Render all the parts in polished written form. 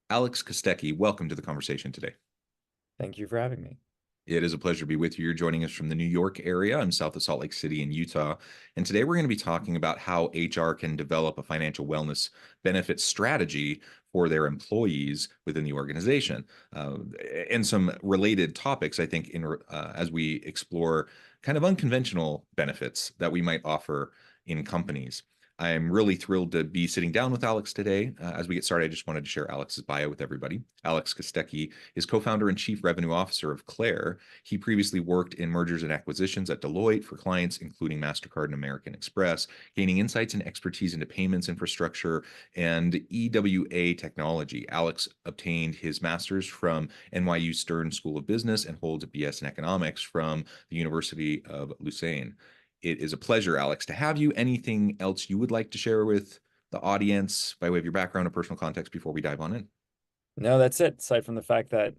Alex Kostecki, welcome to the conversation today. Thank you for having me. It is a pleasure to be with you. You're joining us from the New York area. I'm south of Salt Lake City in Utah. And today we're going to be talking about how HR can develop a financial wellness benefit strategy for their employees within the organization. And some related topics, I think, as we explore kind of unconventional benefits that we might offer in companies. I'm really thrilled to be sitting down with Alex today. As we get started, I just wanted to share Alex's bio with everybody. Alex Kostecki is co-founder and chief revenue officer of Clair. He previously worked in mergers and acquisitions at Deloitte for clients including MasterCard and American Express, gaining insights and expertise into payments infrastructure and EWA technology. Alex obtained his master's from NYU Stern School of Business and holds a BS in economics from the University of Lausanne. It is a pleasure, Alex, to have you. Anything else you would like to share with the audience by way of your background or personal context before we dive on in? No, that's it. Aside from the fact that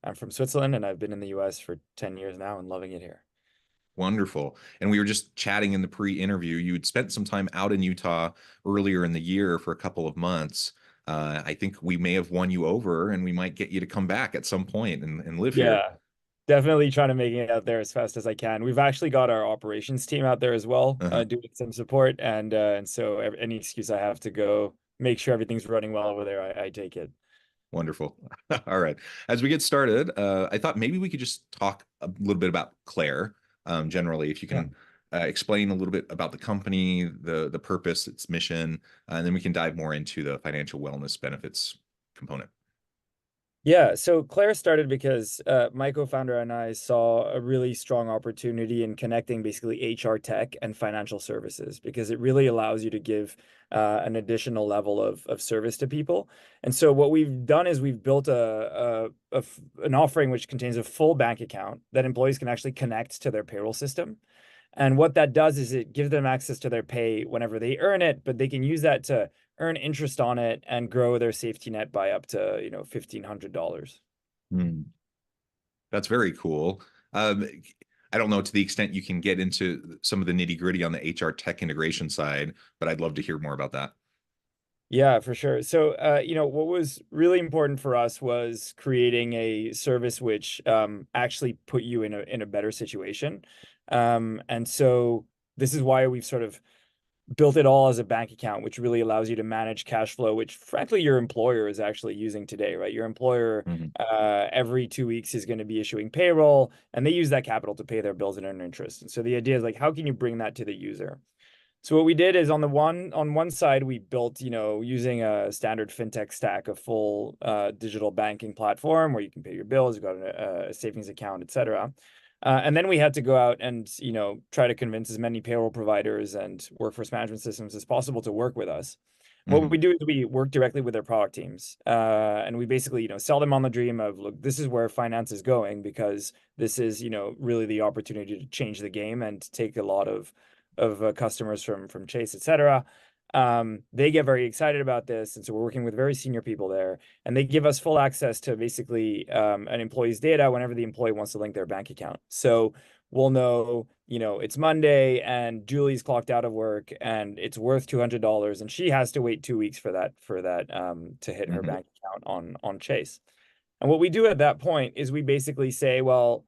I'm from Switzerland and I've been in the US for 10 years now and loving it here. Wonderful. And we were just chatting in the pre-interview. You'd spent some time out in Utah earlier in the year for a couple of months. I think we may have won you over, and we might get you to come back at some point and live here. Yeah, definitely trying to make it out there as fast as I can. We've actually got our operations team out there as well, Uh-huh. doing some support. And so any excuse I have to go make sure everything's running well over there, I take it. Wonderful. All right. As we get started, I thought maybe we could just talk a little bit about Claire, generally, if you Yeah. can explain a little bit about the company, the purpose, its mission, and then we can dive more into the financial wellness benefits component. Yeah, so Claire started because my co-founder and I saw a really strong opportunity in connecting basically HR tech and financial services because it really allows you to give an additional level of service to people. And so what we've done is we've built an offering which contains a full bank account that employees can actually connect to their payroll system. And what that does is it gives them access to their pay whenever they earn it, but they can use that to earn interest on it and grow their safety net by up to, $1,500. Hmm. That's very cool. Um, I don't know to the extent you can get into some of the nitty gritty on the HR tech integration side, but I'd love to hear more about that. Yeah, for sure. So, what was really important for us was creating a service which actually put you in a better situation. And so this is why we've sort of built it all as a bank account, which really allows you to manage cash flow, which frankly your employer is actually using today, right? Your employer Mhm. every 2 weeks is going to be issuing payroll, and they use that capital to pay their bills and earn interest. And so the idea is like, how can you bring that to the user? So what we did is on one side we built, using a standard fintech stack, a full digital banking platform where you can pay your bills, you've got a savings account, etc. And then we had to go out and try to convince as many payroll providers and workforce management systems as possible to work with us. What we Mhm. do is we work directly with their product teams, and we basically sell them on the dream of, look, this is where finance is going because this is really the opportunity to change the game and take a lot of customers from Chase, etc. They get very excited about this, and so we're working with very senior people there, and they give us full access to basically an employee's data whenever the employee wants to link their bank account. So we'll know, it's Monday and Julie's clocked out of work and it's worth $200, and she has to wait 2 weeks for that to hit her Mhm. bank account on Chase. And what we do at that point is we basically say, well,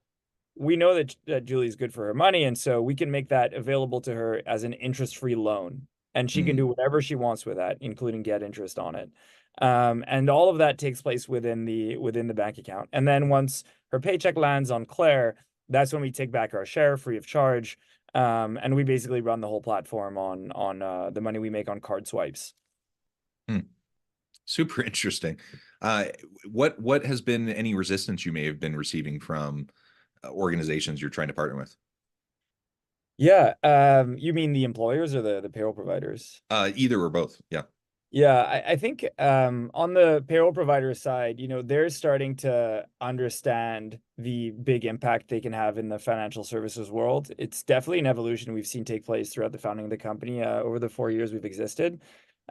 we know that Julie's good for her money, and so we can make that available to her as an interest-free loan, and she can do Mhm. whatever she wants with that, including get interest on it. And all of that takes place within the bank account. And then once her paycheck lands on Claire, that's when we take back our share free of charge, and we basically run the whole platform on the money we make on card swipes. Hmm. Super interesting. Uh, what has been any resistance you may have been receiving from organizations you're trying to partner with? Yeah, you mean the employers or the payroll providers? Either or both. Yeah. Yeah, I think on the payroll provider side, they're starting to understand the big impact they can have in the financial services world. It's definitely an evolution we've seen take place throughout the founding of the company over the 4 years we've existed.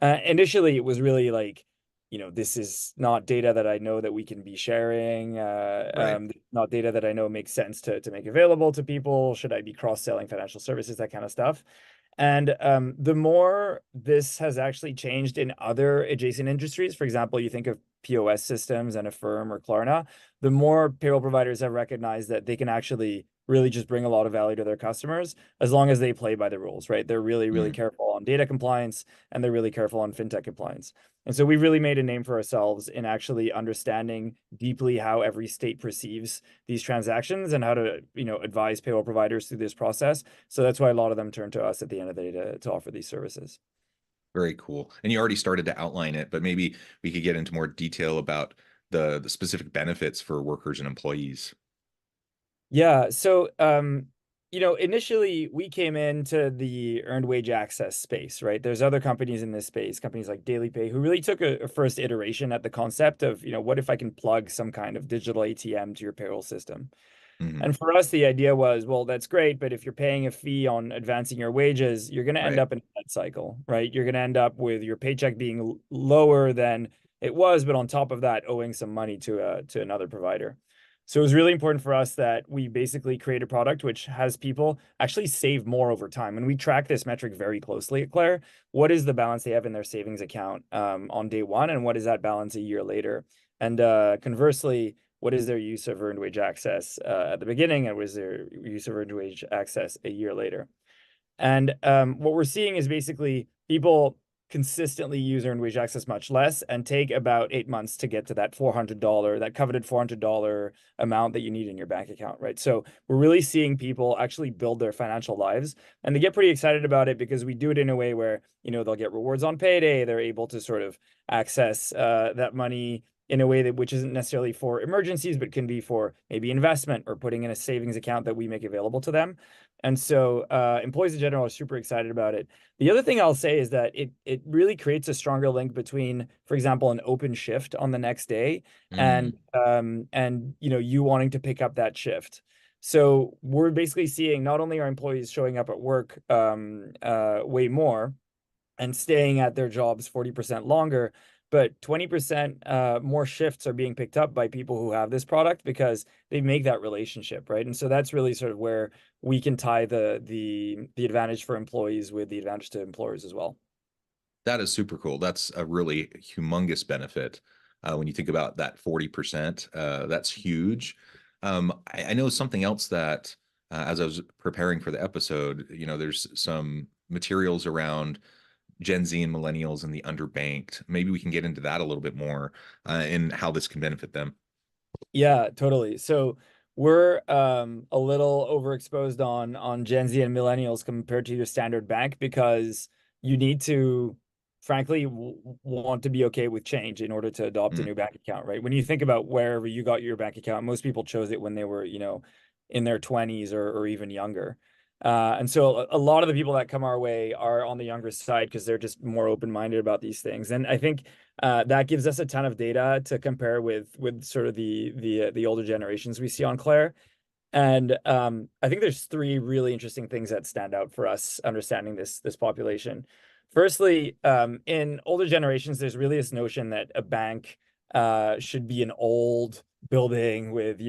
Initially, it was really like, this is not data that I know that we can be sharing, Right. not data that I know makes sense to make available to people. Should I be cross-selling financial services, that kind of stuff? And the more this has actually changed in other adjacent industries, for example, you think of POS systems and Affirm or Klarna, the more payroll providers have recognized that they can actually really just bring a lot of value to their customers as long as they play by the rules, right? They're really, really Mm, careful on data compliance and they're really careful on fintech compliance. And so we really made a name for ourselves in actually understanding deeply how every state perceives these transactions and how to, advise payroll providers through this process. So that's why a lot of them turn to us at the end of the day to offer these services. very cool. And you already started to outline it, but maybe we could get into more detail about the specific benefits for workers and employees. Yeah. So, initially we came into the earned wage access space, right? There's other companies in this space, companies like Daily Pay, who really took a first iteration at the concept of, what if I can plug some kind of digital ATM to your payroll system? Hmm. And for us, the idea was, well, that's great, but if you're paying a fee on advancing your wages, you're going to end Right. up in a debt cycle, right? You're going to end up with your paycheck being lower than it was, but on top of that, owing some money to another provider. So it was really important for us that we basically create a product which has people actually save more over time. And we track this metric very closely at Clair. What is the balance they have in their savings account on day one, and what is that balance a year later? And conversely, what is their use of earned wage access at the beginning, and what is their use of earned wage access a year later? And what we're seeing is basically people consistently use earned wage access much less and take about 8 months to get to that $400, that coveted $400 amount that you need in your bank account, right? So we're really seeing people actually build their financial lives, and they get pretty excited about it because we do it in a way where, they'll get rewards on payday. They're able to sort of access that money in a way that which isn't necessarily for emergencies, but can be for maybe investment or putting in a savings account that we make available to them. And so employees in general are super excited about it. The other thing I'll say is that it really creates a stronger link between, for example, an open shift on the next day Mm. and you wanting to pick up that shift. So we're basically seeing not only are employees showing up at work way more and staying at their jobs 40% longer, but 20% more shifts are being picked up by people who have this product because they make that relationship, right? And so that's really sort of where we can tie the advantage for employees with the advantage to employers as well. That is super cool. That's a really humongous benefit. When you think about that 40%, that's huge. I know something else that, as I was preparing for the episode, there's some materials around Gen Z and millennials and the underbanked. Maybe we can get into that a little bit more, and how this can benefit them. Yeah, totally. So we're a little overexposed on Gen Z and millennials compared to your standard bank because you need to, frankly, want to be okay with change in order to adopt a Mm, new bank account, right? When you think about wherever you got your bank account, most people chose it when they were, in their 20s or even younger. And so a lot of the people that come our way are on the younger side because they're just more open-minded about these things. And I think that gives us a ton of data to compare with sort of the older generations we see on Clair. And I think there's three really interesting things that stand out for us understanding this population. Firstly, in older generations, there's really this notion that a bank should be an old building with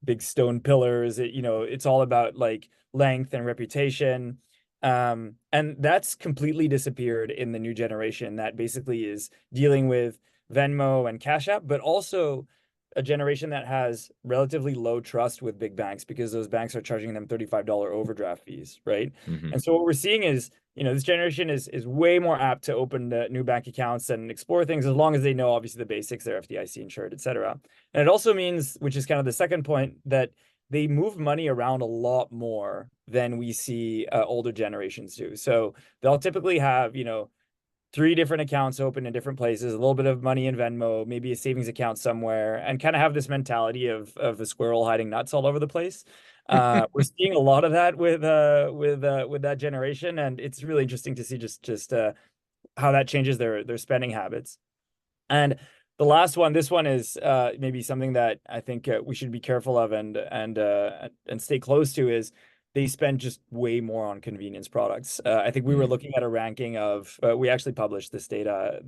big stone pillars. It's all about like length and reputation. And that's completely disappeared in the new generation that basically is dealing with Venmo and Cash App, but also a generation that has relatively low trust with big banks because those banks are charging them $35 overdraft fees, right? mhm. And so what we're seeing is, this generation is way more apt to open the new bank accounts and explore things as long as they know obviously the basics, they're FDIC insured, et cetera. And it also means, which is kind of the second point, that they move money around a lot more than we see older generations do. So they'll typically have, three different accounts open in different places, a little bit of money in Venmo, maybe a savings account somewhere, and kind of have this mentality of a squirrel hiding nuts all over the place. We're seeing a lot of that with that generation, and it's really interesting to see just how that changes their spending habits. And the last one, this one is maybe something that I think we should be careful of and stay close to is they spend just way more on convenience products. I think we were Mm, looking at a ranking of we actually published this data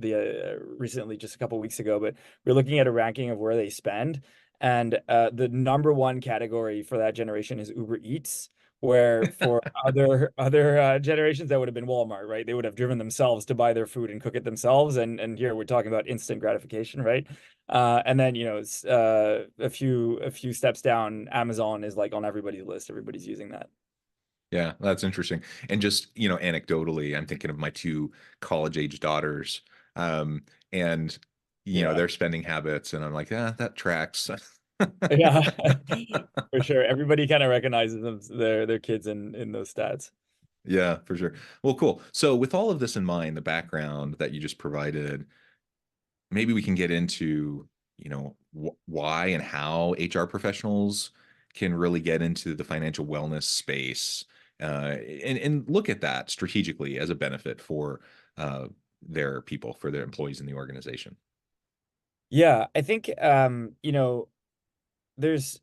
recently, just a couple weeks ago, but we're looking at a ranking of where they spend, and the number one category for that generation is Uber Eats, Where for other generations that would have been Walmart, right? They would have driven themselves to buy their food and cook it themselves, and here we're talking about instant gratification, right? And then a few steps down, Amazon is like on everybody's list. Everybody's using that. Yeah, that's interesting. And just, anecdotally, I'm thinking of my two college-age daughters, and Yeah, their spending habits, and I'm like, that tracks. yeah, for sure. Everybody kind of recognizes their kids in those stats. Yeah, for sure. Well, cool. So with all of this in mind, the background that you just provided, maybe we can get into, why and how HR professionals can really get into the financial wellness space, and look at that strategically as a benefit for their people, for their employees in the organization. Yeah, I think there's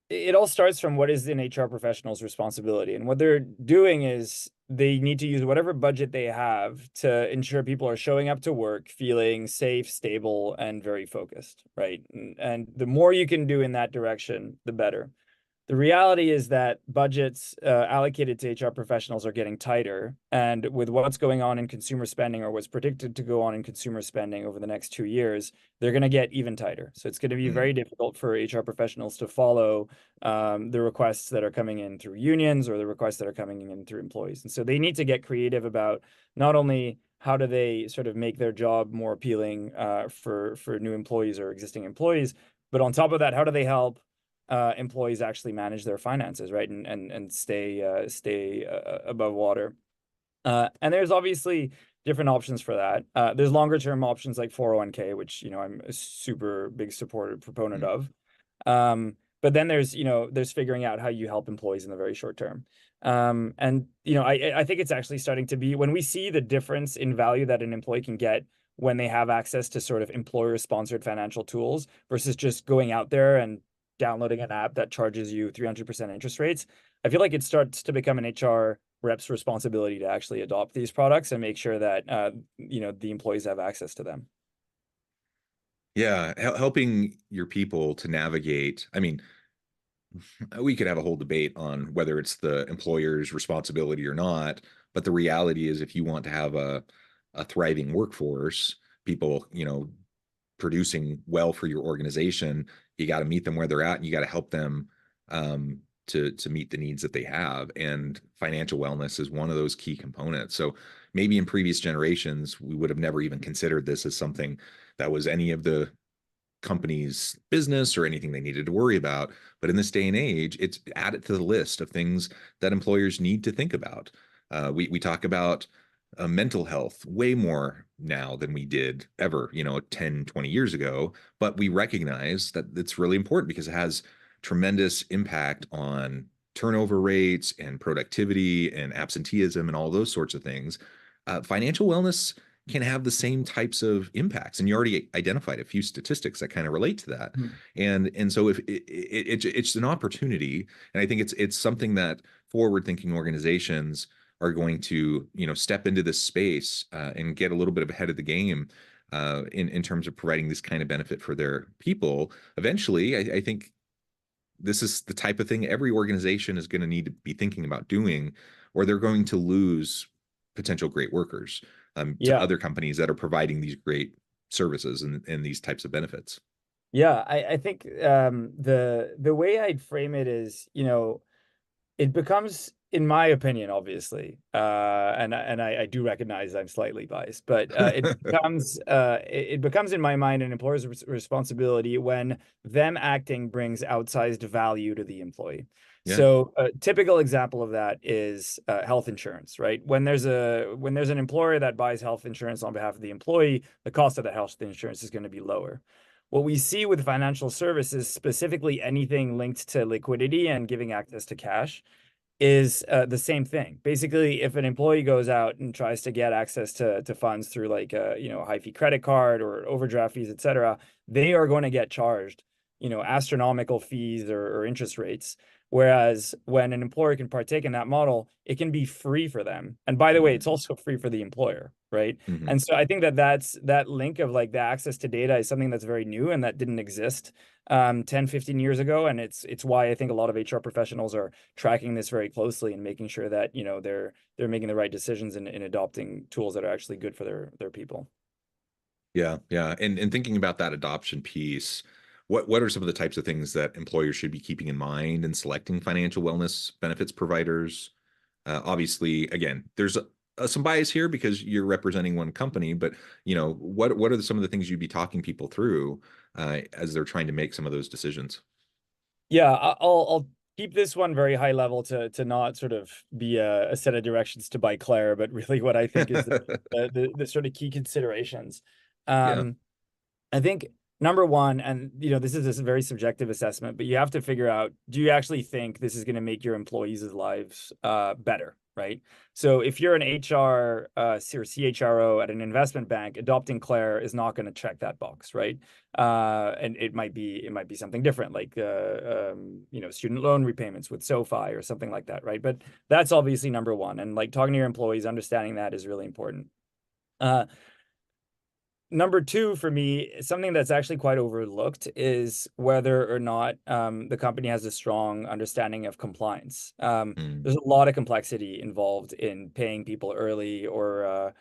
it all starts from what is an HR professional's responsibility. And what they're doing is they need to use whatever budget they have to ensure people are showing up to work feeling safe, stable, and very focused, right? And the more you can do in that direction, the better. The reality is that budgets allocated to HR professionals are getting tighter. And with what's going on in consumer spending, or what's predicted to go on in consumer spending over the next 2 years, they're going to get even tighter. So it's going to be Mm, very difficult for HR professionals to follow the requests that are coming in through unions or the requests that are coming in through employees. And so they need to get creative about not only how do they sort of make their job more appealing for new employees or existing employees, but on top of that, how do they help employees actually manage their finances, right? And stay above water. And there's obviously different options for that. There's longer term options like 401k, which I'm a super big supporter proponent mm. of. But then there's figuring out how you help employees in the very short term. And I think it's actually starting to be when we see the difference in value that an employee can get when they have access to sort of employer sponsored financial tools versus just going out there and downloading an app that charges you 300% interest rates. I feel like it starts to become an HR rep's responsibility to actually adopt these products and make sure that the employees have access to them. Yeah, helping your people to navigate. I mean, we could have a whole debate on whether it's the employer's responsibility or not, but the reality is if you want to have a thriving workforce, people, producing well for your organization, you got to meet them where they're at, and you got to help them to meet the needs that they have. And financial wellness is one of those key components. So maybe in previous generations, we would have never even considered this as something that was any of the company's business or anything they needed to worry about. But in this day and age, it's added to the list of things that employers need to think about. We talk about mental health way more now than we did ever, 10, 20 years ago. But we recognize that it's really important because it has tremendous impact on turnover rates and productivity and absenteeism and all those sorts of things. Financial wellness can have the same types of impacts, and you already identified a few statistics that kind of relate to that. Mhm. And so if it's an opportunity, and I think it's something that forward thinking organizations are going to step into this space and get a little bit of ahead of the game in terms of providing this kind of benefit for their people. Eventually, I think this is the type of thing every organization is going to need to be thinking about doing, or they're going to lose potential great workers to Yeah. other companies that are providing these great services and these types of benefits. Yeah, I think the way I'd frame it is, it becomes, in my opinion, obviously, and I do recognize I'm slightly biased, but it becomes in my mind an employer's responsibility when them acting brings outsized value to the employee. Yeah. So a typical example of that is health insurance, right? When there's an employer that buys health insurance on behalf of the employee, the cost of the health insurance is going to be lower. What we see with financial services, specifically anything linked to liquidity and giving access to cash, is the same thing. Basically, if an employee goes out and tries to get access to funds through like a high fee credit card or overdraft fees, etc., they are going to get charged astronomical fees or interest rates. Whereas when an employer can partake in that model, it can be free for them. And by the way, it's also free for the employer, right? Mm-hmm. And so I think that link of like the access to data is something that's very new and that didn't exist 10, 15 years ago. And it's why I think a lot of HR professionals are tracking this very closely and making sure that, they're making the right decisions in adopting tools that are actually good for their people. Yeah, yeah. And thinking about that adoption piece, what are some of the types of things that employers should be keeping in mind in selecting financial wellness benefits providers? Obviously, again, there's some bias here because you're representing one company, but what are some of the things you'd be talking people through as they're trying to make some of those decisions? Yeah, I'll keep this one very high level to not sort of be a set of directions to buy Clair, but really what I think is the sort of key considerations. Yeah. Um, I think number one, and this is a very subjective assessment, but you have to figure out, do you actually think this is going to make your employees' lives better, right? So if you're an HR or CHRO at an investment bank, adopting Clair is not going to check that box, right? And it might be something different, like student loan repayments with SoFi or something like that, right? But that's obviously number one, and like talking to your employees, understanding that is really important. Number two for me, something that's actually quite overlooked is whether or not the company has a strong understanding of compliance. Mm. There's a lot of complexity involved in paying people early or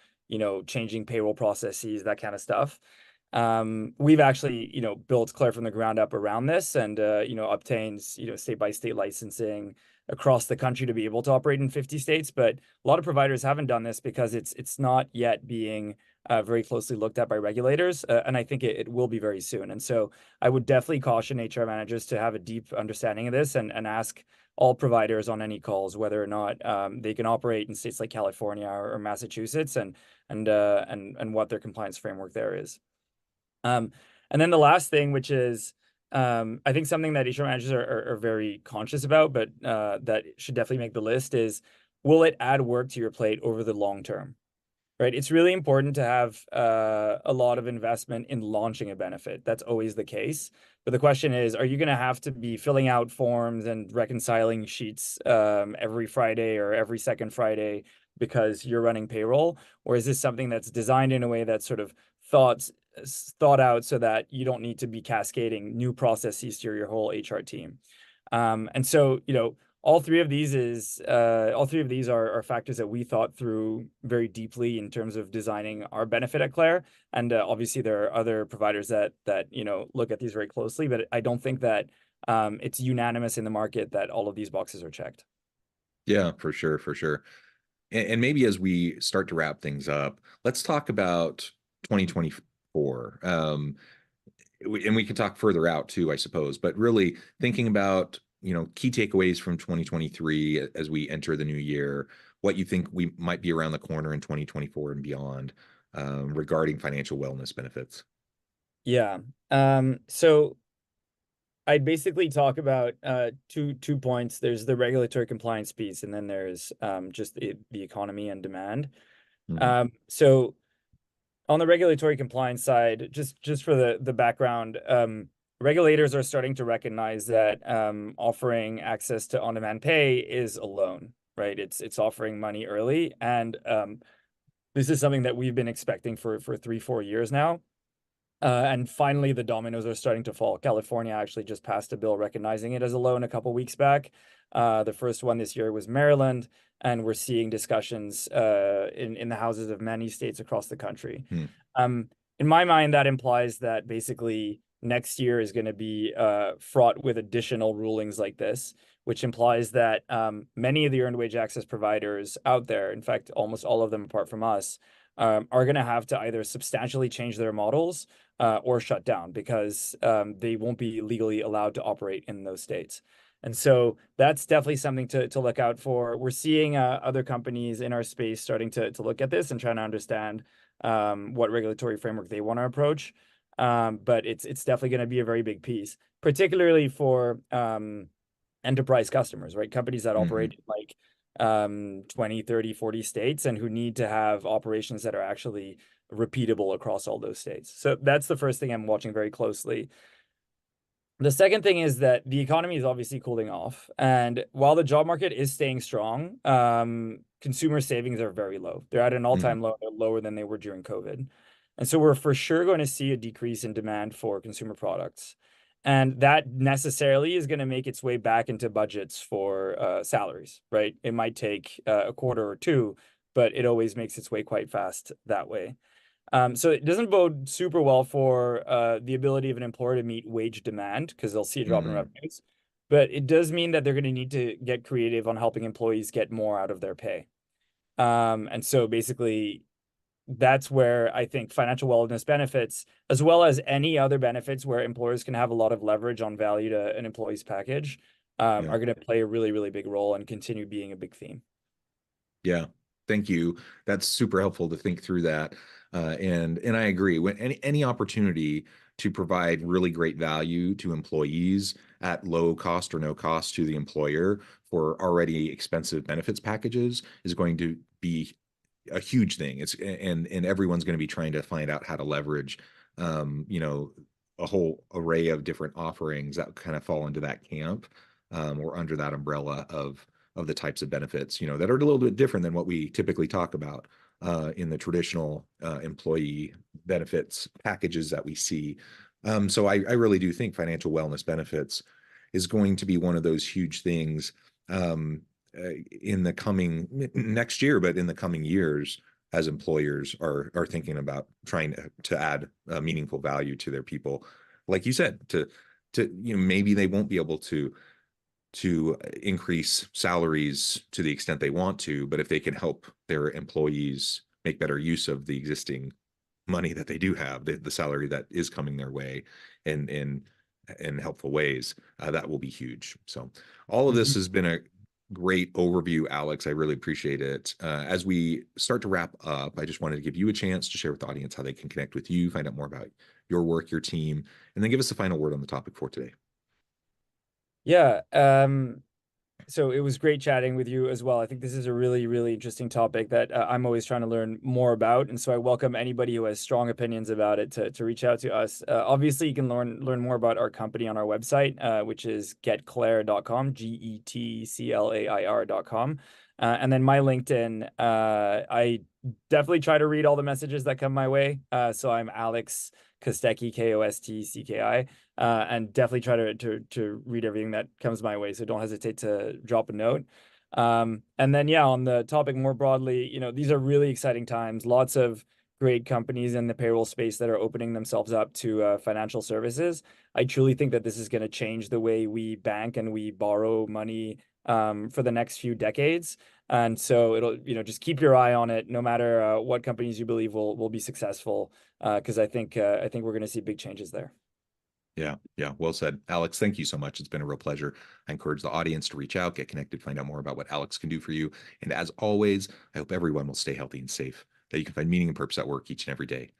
changing payroll processes, that kind of stuff. We've actually built Clair from the ground up around this, and obtained state by state licensing across the country to be able to operate in 50 states. But a lot of providers haven't done this because it's not yet being very closely looked at by regulators, and I think it will be very soon. And so I would definitely caution HR managers to have a deep understanding of this and ask all providers on any calls whether or not they can operate in states like California or Massachusetts, and what their compliance framework there is. And then the last thing, which is I think something that HR managers are very conscious about, but that should definitely make the list, is will it add work to your plate over the long term? Right. It's really important to have a lot of investment in launching a benefit. That's always the case. But the question is, are you going to have to be filling out forms and reconciling sheets every Friday or every second Friday because you're running payroll? Or is this something that's designed in a way that's sort of thought out so that you don't need to be cascading new processes to your whole HR team? And so, all three of these are factors that we thought through very deeply in terms of designing our benefit at Clair. And obviously there are other providers that look at these very closely, but I don't think that it's unanimous in the market that all of these boxes are checked. Yeah, for sure, for sure. And maybe as we start to wrap things up, let's talk about 2024. And we can talk further out too, I suppose, but really thinking about, key takeaways from 2023 as we enter the new year, what you think we might be around the corner in 2024 and beyond, regarding financial wellness benefits. Yeah. So I'd basically talk about two points. There's the regulatory compliance piece, and then there's just the economy and demand. Mhm. So on the regulatory compliance side, just for the background, regulators are starting to recognize that offering access to on-demand pay is a loan, right? It's offering money early, and this is something that we've been expecting for 3-4 years now. And finally, the dominoes are starting to fall. California actually just passed a bill recognizing it as a loan a couple weeks back. The first one this year was Maryland, and we're seeing discussions in the houses of many states across the country. Hmm. In my mind, that implies that basically next year is going to be fraught with additional rulings like this, which implies that many of the earned wage access providers out there, in fact, almost all of them apart from us, are going to have to either substantially change their models or shut down because they won't be legally allowed to operate in those states. And so that's definitely something to look out for. We're seeing other companies in our space starting to look at this and trying to understand what regulatory framework they want to approach. But it's definitely going to be a very big piece, particularly for enterprise customers, right? Companies that Mhm. operate in like 20, 30, 40 states and who need to have operations that are actually repeatable across all those states. So that's the first thing I'm watching very closely. The second thing is that the economy is obviously cooling off, and while the job market is staying strong, consumer savings are very low. They're at an Mhm. all-time low, lower than they were during COVID. And so we're for sure going to see a decrease in demand for consumer products. And that necessarily is going to make its way back into budgets for salaries, right? It might take a quarter or two, but it always makes its way quite fast that way. So it doesn't bode super well for the ability of an employer to meet wage demand because they'll see a drop in Mhm. revenues. But it does mean that they're going to need to get creative on helping employees get more out of their pay. And so basically, that's where I think financial wellness benefits, as well as any other benefits where employers can have a lot of leverage on value to an employee's package, Yeah. are going to play a really, really big role and continue being a big theme. Yeah. Thank you. That's super helpful to think through that. And I agree. When any opportunity to provide really great value to employees at low cost or no cost to the employer for already expensive benefits packages is going to be a huge thing. And everyone's going to be trying to find out how to leverage, you know, a whole array of different offerings that kind of fall into that camp, or under that umbrella of the types of benefits, you know, that are a little bit different than what we typically talk about in the traditional employee benefits packages that we see. So I really do think financial wellness benefits is going to be one of those huge things, in the coming next year, but in the coming years, as employers are thinking about trying to add meaningful value to their people, like you said, to you know, maybe they won't be able to increase salaries to the extent they want to, but if they can help their employees make better use of the existing money that they do have, the salary that is coming their way, and in helpful ways, that will be huge. So all of this Mhm. has been a great overview, Alex. I really appreciate it. As we start to wrap up, I just wanted to give you a chance to share with the audience how they can connect with you, find out more about your work, your team, and then give us a final word on the topic for today. Yeah. So it was great chatting with you as well. I think this is a really, really interesting topic that I'm always trying to learn more about. And so I welcome anybody who has strong opinions about it to reach out to us. Obviously, you can learn more about our company on our website, which is getclair.com, GETCLAIR.com. And then my LinkedIn, I definitely try to read all the messages that come my way. So I'm Alex Kostecki, Kostcki, and definitely try to read everything that comes my way. So don't hesitate to drop a note. And then yeah, on the topic more broadly, you know, these are really exciting times. Lots of great companies in the payroll space that are opening themselves up to financial services. I truly think that this is going to change the way we bank and we borrow money for the next few decades. And so it'll, you know, just keep your eye on it, no matter what companies you believe will be successful, because I think we're going to see big changes there. Yeah, yeah, well said. Alex, thank you so much. It's been a real pleasure. I encourage the audience to reach out, get connected, find out more about what Alex can do for you. And as always, I hope everyone will stay healthy and safe, that you can find meaning and purpose at work each and every day.